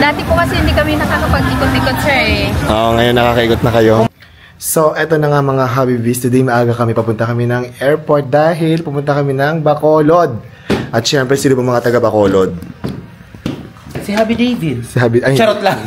Dati po kasi hindi kami nakakapag-ikot-ikot, sir eh. Oo, ngayon nakakaikot na kayo. So, eto na nga mga Habibis. Today maaga kami, papunta kami ng airport dahil pumunta kami ng Bacolod. At syempre, sino ba mga taga Bacolod? Si Happy David. Si Happy... Ay, charot lang.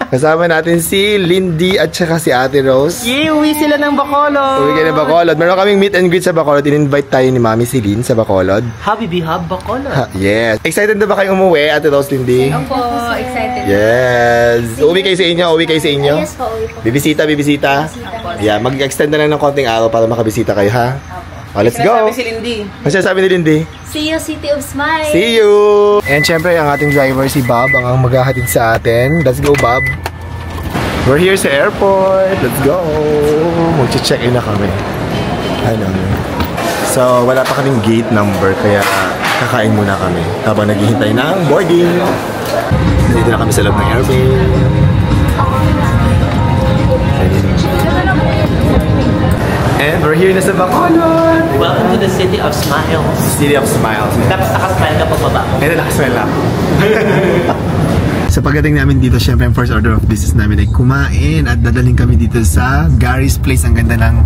Kasama natin si Lindy at saka si Ate Rose. Yay! Uwi sila ng Bacolod! Uwi kayo ng Bacolod. Meron kaming meet and greet sa Bacolod. In-invite tayo ni Mami Celine sa Bacolod. Habibi Hub Bacolod. Yes. Excited na ba kayo umuwi, Ate Rose, Lindy? Opo, excited. Yes. Uwi kayo sa inyo? Uwi kayo sa inyo? Yes po, uwi po. Bibisita? Yeah, mag-extend na lang ng konting araw para makabisita kayo, ha? Oh, let's go! Sabi si Lindy. Ano siya sabi ni Lindy? See you, City of Smiles! See you! And syempre, ang ating driver si Bob ang maghahatid sa atin. Let's go, Bob! We're here sa airport. Let's go! Mag-check-in na kami. Ano? So, wala pa kaming gate number kaya kakain muna kami habang naghihintay ng boarding. Dito na kami sa loob ng airplane. And we're here na sa Bacolod! Welcome to the City of Smiles. City of Smiles. Tapos nakasmile ka pababa. Ito, nakasmile lang. Sa pagdating namin dito, syempre ang first order of business namin ay kumain at dadaling kami dito sa Gary's Place. Ang ganda ng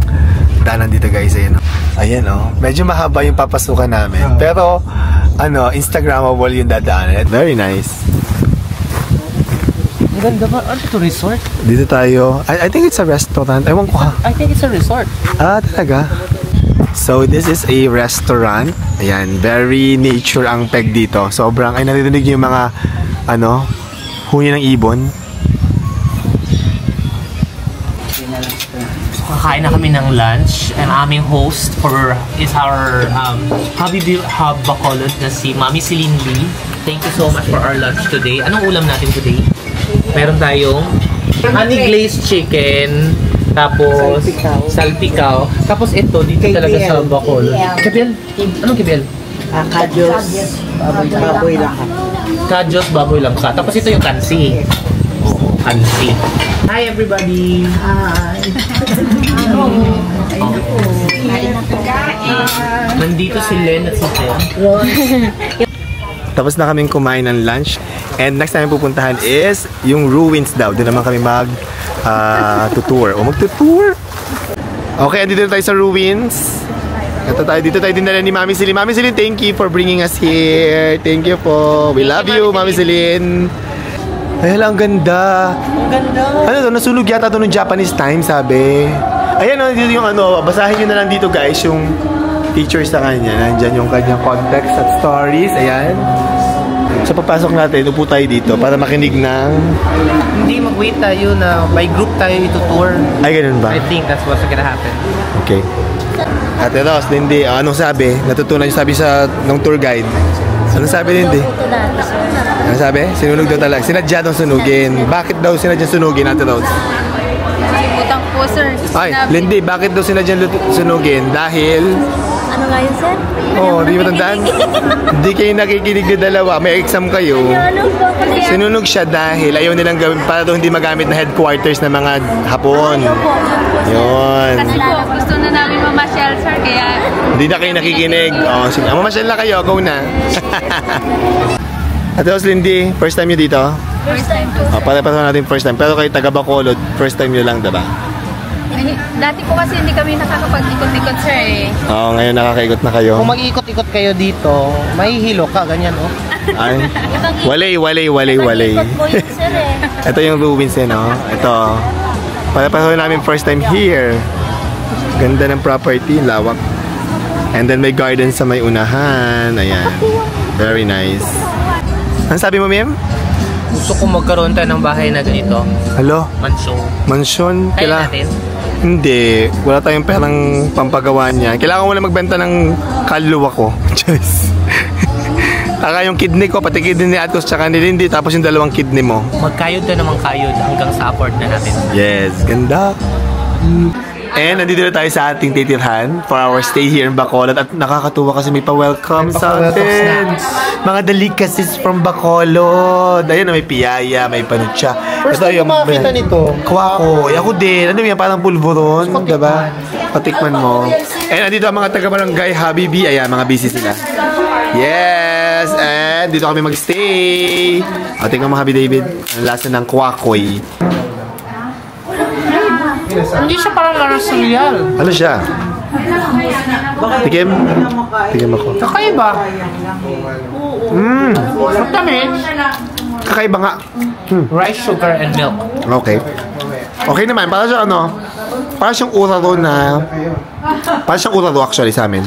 daanan dito, guys. Ayan, ayan, oh. Medyo mahaba yung papasukan namin. Pero, ano, Instagrammable yung dadaanan. Very nice. Ang ganda ba? Ano ito, resort? Dito tayo. I think it's a restaurant. Ewan ko, ha? I think it's a resort. Ah, talaga? So, this is a restaurant. Ayan, very nature ang peg dito. Sobrang, ay naririnig yung mga, ano, huni ng ibon. So, kakain na kami ng lunch. Ang aming host is our Habibi Hub Bacolod na si Mami Celine Lee. Thank you so much for our lunch today. Anong ulam natin today? Meron tayong honey glazed chicken, tapos salpikaw. Tapos ito, dito talaga sa Bacolod. Kibel? Anong kibel? Kadyos, baboy langka. Kadyos, baboy langka. Tapos ito yung kansi. Oo, kansi. Hi everybody! Hi! Nandito si Len at si Jen. Tapos na kaming kumain ng lunch. And next namin pupuntahan is yung ruins daw. Doon naman kami mag-tutour. O mag-tutour! Okay, andito na tayo sa ruins. Ito tayo, dito tayo dinala ni Mami Celine. Mami Celine, thank you for bringing us here. Thank you po. We love you, Mami Celine. Ay, ang ganda. Ang ganda. Ano to? Nasunog yata ito nung Japanese time, sabi. Ayan, dito yung ano. Basahin nyo na lang dito, guys, yung features sa kanya. Nandyan yung kanyang context at stories. Ayan. Sa papasok natin, upo tayo dito para makinig ng... Hindi, mag-wait tayo na by group tayo ito-tour. Ay, ganun ba? I think that's what's gonna happen. Okay. Ate Rose, Lindy, anong sabi? Natutunan yung sabi ng tour guide. Anong sabi, Lindy? Anong sabi? Sinunog daw talaga. Sinadya daw sunugin. Bakit daw sinadya sunugin, Ate Rose? Butang po, sir. Ay, Lindy, bakit daw sinadya sunugin? Dahil... Ano nga yun, sir? Oo, di ba tandaan? Hindi kayo nakikinig na dalawa. May exam kayo. Sinunog siya dahil ayaw nilang gawin para daw hindi magamit na headquarters ng mga Hapon. Yun. Kasi po, gusto na namin mamasyal, sir, kaya... Hindi na kayo nakikinig. O, sige. Mamasyal na kayo. Go na. Ate Rose, Lindy, first time nyo dito? First time po, sir. Pare-pareho natin first time. Pero kayo taga Bacolod, first time nyo lang, diba? Dati po kasi hindi kami nakakapag-ikot-ikot, sir eh. Oo, ngayon nakakaikot na kayo. Kung mag-ikot-ikot kayo dito, mahihilo ka, ganyan, oh. Ay, walay. Po yun, sir eh. Ito yung ruins eh, no? Ito. Pare-pareho namin first time here. Ganda ng property, lawak. And then may garden sa may unahan. Ayan. Very nice. Ano sabi mo, Mim? Gusto ko magkaroon tayo ng bahay na ganito. Hello? Mansyon. Mansyon? Kaya natin? Hindi. Wala tayong perang pampagawa niya. Kailangan mo na magbenta ng kaluluwa ko. Cheers. Taka yung kidney ko, pati kidney ni Atos tsaka ni Lindy, tapos yung dalawang kidney mo. Magkayod na naman kayod hanggang sa afford na natin. Yes, ganda. And nandito na tayo sa ating titirhan for our stay here in Bacolod. At nakakatuwa kasi may pa-welcome sa atin. Mga delicacies from Bacolod. Ayun na, may piyaya, may panutsa. First time ko makakita nito. Kwako. Ako din. Ano yan? Parang pulburon. Diba? Patikman mo. And nandito ang mga taga-barangay Habibi. Ayan, mga busy sila. Yes! Yes, and dito kami magstay. O, tingnan mo, Happy David. Ang lasa ng kwakoy. Hindi siya parang laras real. Ano siya? Tikim. Tikim ako. Kakaiba. Matamis. Kakaiba nga. Rice, sugar, and milk. Okay. Okay naman. Parang siyang ano, parang siyang uraro na, parang siyang uraro actually sa amin.